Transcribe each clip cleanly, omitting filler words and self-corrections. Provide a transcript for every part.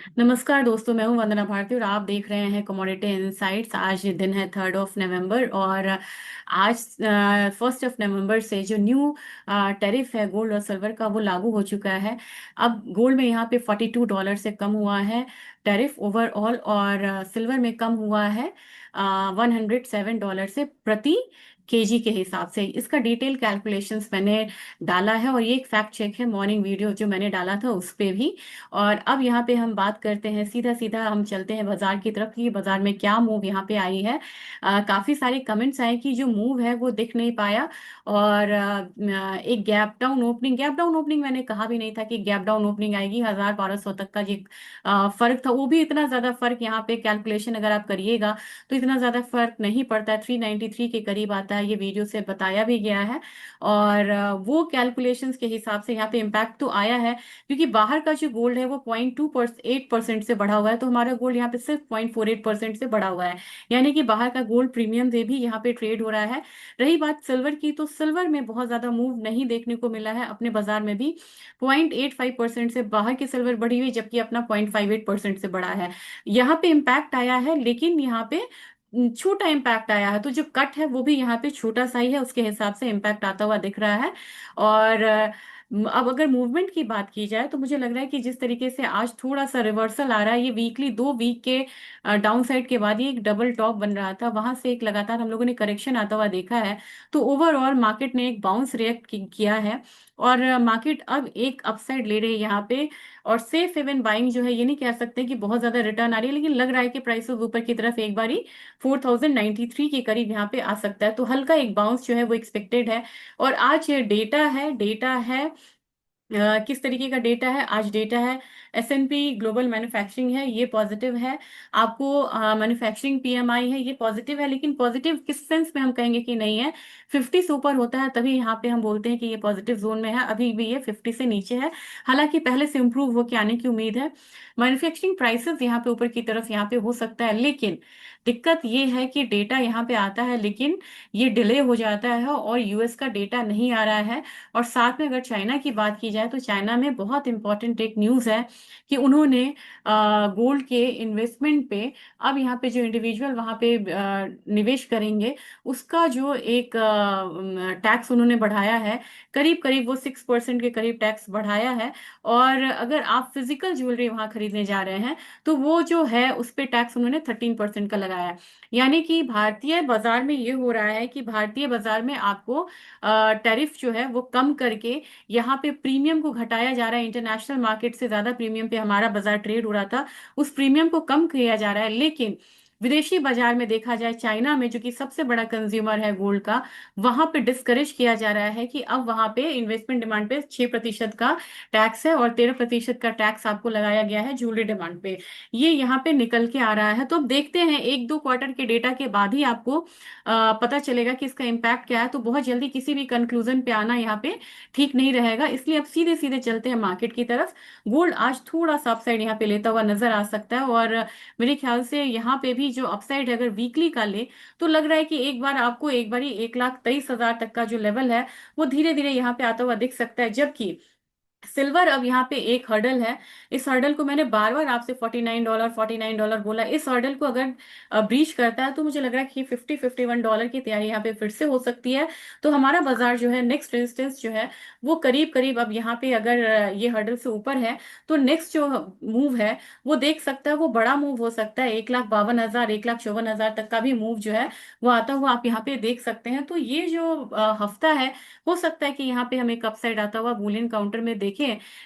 नमस्कार दोस्तों, मैं हूं वंदना भारती और आप देख रहे हैं कमोडिटी इनसाइट्स। आज दिन है 3 नवंबर और आज 1 नवंबर से जो न्यू टैरिफ है गोल्ड और सिल्वर का वो लागू हो चुका है। अब गोल्ड में यहाँ पे $42 से कम हुआ है टैरिफ ओवरऑल, और सिल्वर में कम हुआ है $107 से प्रति केजी के हिसाब से। इसका डिटेल कैलकुलेशंस मैंने डाला है और ये एक फैक्ट चेक है, मॉर्निंग वीडियो जो मैंने डाला था उस पे भी। और अब यहाँ पे हम बात करते हैं, सीधा सीधा हम चलते हैं बाजार की तरफ कि बाजार में क्या मूव यहाँ पे आई है। काफी सारे कमेंट्स आए कि जो मूव है वो दिख नहीं पाया, और एक गैप डाउन ओपनिंग मैंने कहा भी नहीं था कि गैप डाउन ओपनिंग आएगी। 1,1200 तक का ये फर्क था, वो भी इतना ज्यादा फर्क यहाँ पे कैलकुलेशन अगर आप करिएगा तो इतना ज्यादा फर्क नहीं पड़ता है। 393 के करीब आता है, ये वीडियो से बताया भी गया है। और वो कैलकुलेशंस के हिसाब से यहाँ पे इम्पैक्ट तो आया है, क्योंकि बाहर का जो गोल्ड है वो 0.28% से बढ़ा हुआ है, तो हमारा गोल्ड यहाँ पे सिर्फ 0.48% से बढ़ा हुआ है। यानी कि बाहर का गोल्ड प्रीमियम से भी यहाँ पे ट्रेड हो रहा है। रही बात सिल्वर की, तो सिल्वर में बहुत ज्यादा मूव नहीं देखने को मिला है। अपने बाजार में भी 0.85% से बाहर की सिल्वर बढ़ी हुई, जबकि अपना 0.58% से बढ़ा है। यहाँ पे इम्पैक्ट आया है, लेकिन यहाँ पे छोटा इम्पैक्ट आया है, तो जो कट है वो भी यहाँ पे छोटा सा ही है, उसके हिसाब से इम्पैक्ट आता हुआ दिख रहा है। और अब अगर मूवमेंट की बात की जाए तो मुझे लग रहा है कि जिस तरीके से आज थोड़ा सा रिवर्सल आ रहा है, ये वीकली 2 वीक के डाउन साइड के बाद ये एक डबल टॉप बन रहा था, वहां से एक लगातार हम लोगों ने करेक्शन आता हुआ देखा है। तो ओवरऑल मार्केट ने एक बाउंस रिएक्ट किया है, और मार्केट अब एक अपसाइड ले रही है यहाँ पे। और सेफ हेवन बाइंग जो है, ये नहीं कह सकते कि बहुत ज्यादा रिटर्न आ रही है, लेकिन लग रहा है कि प्राइसेस ऊपर की तरफ एक बारी 4093 के करीब यहाँ पे आ सकता है, तो हल्का एक बाउंस जो है वो एक्सपेक्टेड है। और आज डेटा है किस तरीके का डेटा है? आज डेटा है S&P ग्लोबल मैन्युफैक्चरिंग है, ये पॉजिटिव है। आपको मैन्युफैक्चरिंग PMI है, ये पॉजिटिव है, लेकिन पॉजिटिव किस सेंस में हम कहेंगे कि नहीं है। 50 से ऊपर होता है तभी यहाँ पे हम बोलते हैं कि ये पॉजिटिव जोन में है, अभी भी ये 50 से नीचे है। हालांकि पहले से इंप्रूव होकर आने की उम्मीद है। मैन्युफैक्चरिंग प्राइसेस यहाँ पे ऊपर की तरफ यहाँ पे हो सकता है, लेकिन दिक्कत ये है कि डेटा यहाँ पे आता है लेकिन ये डिले हो जाता है, और यूएस का डेटा नहीं आ रहा है। और साथ में अगर चाइना की बात की जाए तो चाइना में बहुत इंपॉर्टेंट एक न्यूज़ है कि उन्होंने गोल्ड के इन्वेस्टमेंट पे, अब यहाँ पे जो इंडिविजुअल वहाँ पे निवेश करेंगे, उसका जो एक टैक्स उन्होंने बढ़ाया है। करीब करीब वो 6% के करीब टैक्स बढ़ाया है। और अगर आप फिजिकल ज्वेलरी वहाँ खरीदने जा रहे हैं तो वो जो है उस पे टैक्स उन्होंने 13% का लगाया है। यानी कि भारतीय बाजार में ये हो रहा है कि भारतीय बाजार में आपको टैरिफ जो है वो कम करके यहाँ पे प्रीमियम को घटाया जा रहा है। इंटरनेशनल मार्केट से ज्यादा प्रीमियम पे हमारा बाजार ट्रेड हो रहा था, उस प्रीमियम को कम किया जा रहा है। लेकिन विदेशी बाजार में देखा जाए, चाइना में जो कि सबसे बड़ा कंज्यूमर है गोल्ड का, वहां पे डिस्करेज किया जा रहा है कि अब वहां पे इन्वेस्टमेंट डिमांड पे 6% का टैक्स है, और 13% का टैक्स आपको लगाया गया है ज्वेलरी डिमांड पे। ये यहाँ पे निकल के आ रहा है, तो अब देखते हैं 1-2 क्वार्टर के डेटा के बाद ही आपको पता चलेगा कि इसका इम्पैक्ट क्या है। तो बहुत जल्दी किसी भी कंक्लूजन पे आना यहाँ पे ठीक नहीं रहेगा, इसलिए अब सीधे सीधे चलते हैं मार्केट की तरफ। गोल्ड आज थोड़ा सा अपसाइड यहाँ पे लेता हुआ नजर आ सकता है, और मेरे ख्याल से यहाँ पे भी जो अपसाइड है, अगर वीकली का ले तो लग रहा है कि एक बार आपको एक बार 1,23,000 तक का जो लेवल है वो धीरे धीरे यहाँ पे आता हुआ दिख सकता है। जबकि सिल्वर अब यहाँ पे एक हर्डल है। इस हर्डल को मैंने बार बार आपसे $49 बोला, इस हर्डल को अगर ब्रीच करता है तो मुझे लग रहा है कि $50-51 की तैयारी यहाँ पे फिर से हो सकती है। तो हमारा बाजार जो है, नेक्स्ट रेजिस्टेंस जो है वो करीब करीब अब यहाँ पे अगर ये हर्डल से ऊपर है, तो नेक्स्ट जो मूव है वो देख सकता है, वो बड़ा मूव हो सकता है। 1,52,000 1,54,000 तक का भी मूव जो है वो आता हुआ आप यहाँ पे देख सकते हैं। तो ये जो हफ्ता है, हो सकता है कि यहाँ पे हम एक अपसाइड आता हुआ बुलियन काउंटर में देखें।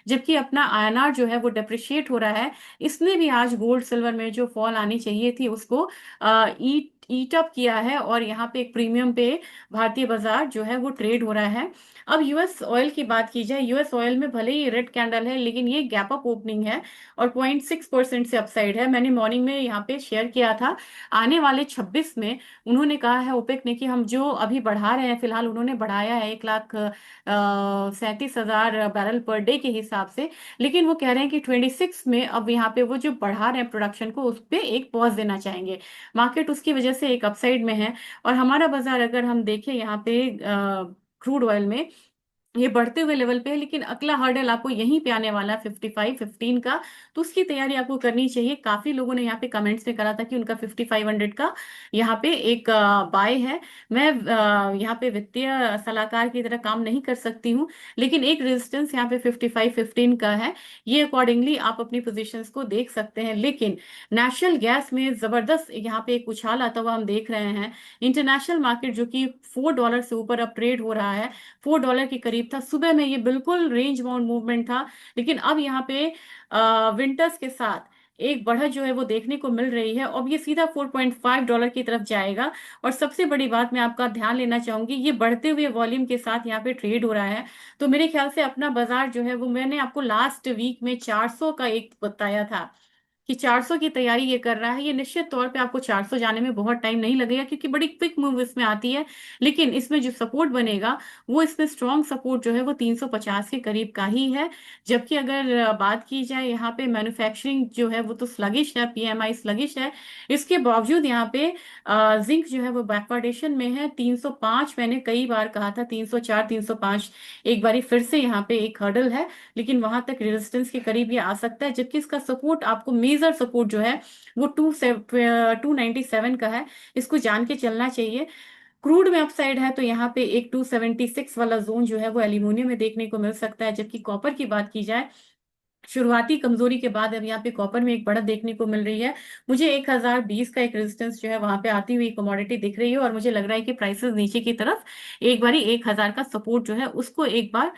जबकि अपना INR जो है वो डेप्रिशिएट हो रहा है, इसने भी आज गोल्ड सिल्वर में जो फॉल आनी चाहिए थी उसको ईट ईट अप किया है, और यहाँ पे एक प्रीमियम पे भारतीय बाजार जो है वो ट्रेड हो रहा है। अब यूएस ऑयल की बात की जाए, यूएस ऑयल में भले ही रेड कैंडल है, लेकिन ये गैप अप ओपनिंग है और 0.6% से अपसाइड है। मैंने मॉर्निंग में यहाँ पे शेयर किया था, आने वाले 26 में उन्होंने कहा है ओपेक ने कि हम जो अभी बढ़ा रहे हैं, फिलहाल उन्होंने बढ़ाया है 1,37,000 बैरल पर डे के हिसाब से। लेकिन वो कह रहे हैं कि 26 में अब यहाँ पे वो जो बढ़ा रहे हैं प्रोडक्शन को, उस पे एक पॉज देना चाहेंगे। मार्केट उसकी वजह से एक अपसाइड में है। और हमारा बाजार अगर हम देखें यहाँ पे क्रूड ऑयल में, ये बढ़ते हुए लेवल पे है, लेकिन अगला हर्डल आपको यहीं पे आने वाला है 55-15 का। तो उसकी तैयारी आपको करनी चाहिए। काफी लोगों ने यहाँ पे कमेंट्स में करा था कि उनका 5500 का यहाँ पे एक बाय है। मैं यहाँ पे वित्तीय सलाहकार की तरह काम नहीं कर सकती हूँ, लेकिन एक रेजिस्टेंस यहाँ पे 55-15 का है। ये अकॉर्डिंगली आप अपनी पोजीशंस को देख सकते हैं। लेकिन नेशनल गैस में जबरदस्त यहाँ पे एक उछाल आता हुआ हम देख रहे हैं। इंटरनेशनल मार्केट जो कि $4 से ऊपर अब ट्रेड हो रहा है, $4 के करीब था सुबह में, ये बिल्कुल रेंज बाउंड मूवमेंट था। लेकिन अब यहाँ पे विंटर्स के साथ एक बढ़त जो है वो देखने को मिल रही है। अब ये सीधा $4.5 की तरफ जाएगा। और सबसे बड़ी बात मैं आपका ध्यान लेना चाहूंगी, ये बढ़ते हुए वॉल्यूम के साथ यहाँ पे ट्रेड हो रहा है। तो मेरे ख्याल से अपना बाजार जो है वो, मैंने आपको लास्ट वीक में 400 का एक बताया था कि 400 की तैयारी ये कर रहा है। ये निश्चित तौर पे आपको 400 जाने में बहुत टाइम नहीं लगेगा, क्योंकि बड़ी क्विक मूव इसमें आती है। लेकिन इसमें जो सपोर्ट बनेगा, वो इसमें स्ट्रॉन्ग सपोर्ट जो है वो 350 के करीब का ही है। जबकि अगर बात की जाए यहाँ पे, मैन्युफैक्चरिंग जो है वो तो स्लगिश है, पीएमआई स्लगिश है। इसके बावजूद यहाँ पे जिंक जो है वो बैकवर्डेशन में है। 305 मैंने कई बार कहा था, 304 305 एक बारी फिर से यहाँ पे एक हर्डल है। लेकिन वहां तक रेजिस्टेंस के करीब ये आ सकता है, जबकि इसका सपोर्ट आपको, मेजर सपोर्ट जो है वो 297 का है। इसको जान के चलना चाहिए। क्रूड में अपसाइड है तो यहाँ पे एक 276 वाला जोन जो है वो एल्यूमिनियम में देखने को मिल सकता है। जबकि कॉपर की बात की जाए, शुरुआती कमजोरी के बाद अब यहाँ पे कॉपर में एक बढ़त देखने को मिल रही है। मुझे 1020 का एक रेजिस्टेंस जो है वहां पे आती हुई कमोडिटी दिख रही है, और मुझे लग रहा है कि प्राइसेस नीचे की तरफ एक बारी 1000 का सपोर्ट जो है उसको एक बार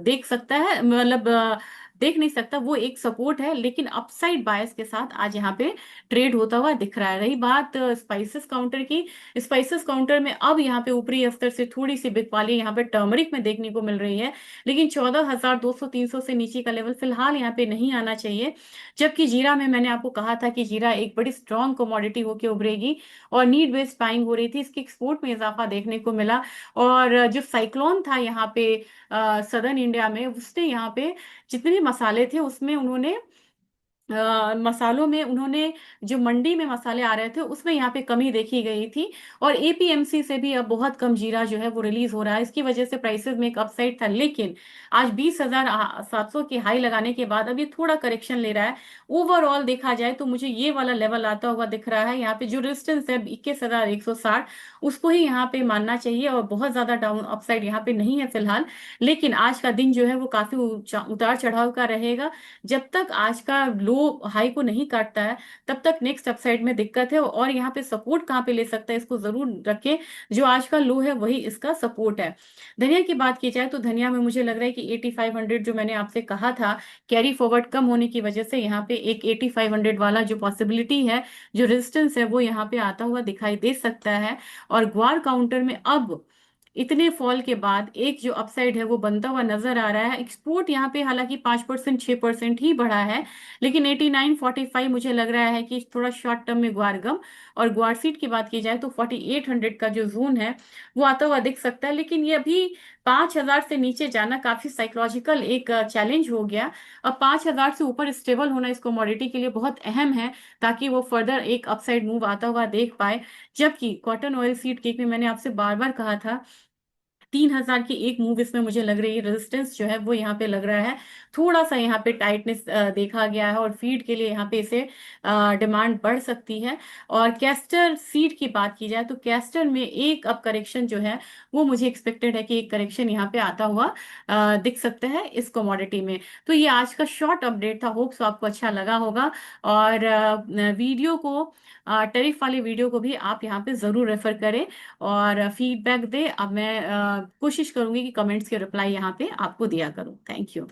देख सकता है। मतलब देख नहीं सकता, वो एक सपोर्ट है। लेकिन अपसाइड बायस के साथ आज यहाँ पे ट्रेड होता हुआ दिख रहा है। रही बात स्पाइसेस काउंटर की, स्पाइसेस काउंटर में अब यहाँ पे ऊपरी स्तर से थोड़ी सी बिकवाली यहाँ पे टर्मरिक में देखने को मिल रही है। लेकिन 14,200-300 से नीचे का लेवल फिलहाल यहाँ पे नहीं आना चाहिए। जबकि जीरा में मैंने आपको कहा था कि जीरा एक बड़ी स्ट्रांग कमोडिटी होके उभरेगी, और नीड बेस्ड बाइंग हो रही थी, इसकी एक्सपोर्ट में इजाफा देखने को मिला। और जो साइक्लोन था यहाँ पे सदर्न इंडिया में, उसने यहाँ पे जितने मसाले थे उसमें उन्होंने मसालों में उन्होंने, जो मंडी में मसाले आ रहे थे उसमें यहाँ पे कमी देखी गई थी। और एपीएमसी से भी अब बहुत कम जीरा जो है वो रिलीज हो रहा है। इसकी वजह से प्राइसेस में एक अपसाइड था। लेकिन आज 20,700 की हाई लगाने के बाद अब ये थोड़ा करेक्शन ले रहा है। ओवरऑल देखा जाए तो मुझे ये वाला लेवल आता हुआ दिख रहा है। यहाँ पे जो रेजिस्टेंस है 21,160, उसको ही यहाँ पे मानना चाहिए। और बहुत ज्यादा डाउन अपसाइड यहाँ पे नहीं है फिलहाल। लेकिन आज का दिन जो है वो काफी उतार चढ़ाव का रहेगा। जब तक आज का लो हाई को नहीं काटता है, तब तक नेक्स्ट अपसाइड में दिक्कत है। और यहाँ पे सपोर्ट कहाँ पे ले सकता है, इसको जरूर रखें। जो आज का लो है वही इसका सपोर्ट है। धनिया की बात की जाए तो धनिया में मुझे लग रहा है कि 8500 जो मैंने आपसे कहा था, कैरी फॉरवर्ड कम होने की वजह से यहाँ पे एक 8500 वाला जो पॉसिबिलिटी है, जो रेजिस्टेंस है, वो यहाँ पे आता हुआ दिखाई दे सकता है। और ग्वार काउंटर में अब इतने फॉल के बाद एक जो अपसाइड है वो बनता हुआ नजर आ रहा है। एक्सपोर्ट यहाँ पे हालांकि 5% 6% ही बढ़ा है। लेकिन 8945 मुझे लग रहा है कि थोड़ा शॉर्ट टर्म में ग्वारगम। और ग्वार सीट की बात की जाए तो 4800 का जो जोन है वो आता हुआ दिख सकता है। लेकिन ये अभी 5000 से नीचे जाना काफी साइकोलॉजिकल एक चैलेंज हो गया। अब 5000 से ऊपर स्टेबल होना इस कमोडिटी के लिए बहुत अहम है, ताकि वो फर्दर एक अपसाइड मूव आता हुआ देख पाए। जबकि कॉटन ऑयल सीड केक में मैंने आपसे बार बार कहा था, 3000 की एक मूव इसमें मुझे लग रही है। रेजिस्टेंस जो है वो यहाँ पे लग रहा है थोड़ा सा, यहाँ पे टाइटनेस देखा गया है, और फीड के लिए यहाँ पे इसे डिमांड बढ़ सकती है। और कैस्टर सीड की बात की जाए तो कैस्टर में एक अब करेक्शन जो है वो मुझे एक्सपेक्टेड है कि एक करेक्शन यहाँ पे आता हुआ दिख सकता है इस कमोडिटी में। तो ये आज का शॉर्ट अपडेट था। होप्स आपको अच्छा लगा होगा। और वीडियो को, टैरिफ वाले वीडियो को भी आप यहाँ पे जरूर रेफर करें और फीडबैक दे। अब मैं कोशिश करूंगी कि कमेंट्स के रिप्लाई यहाँ पे आपको दिया करूँ। Thank you.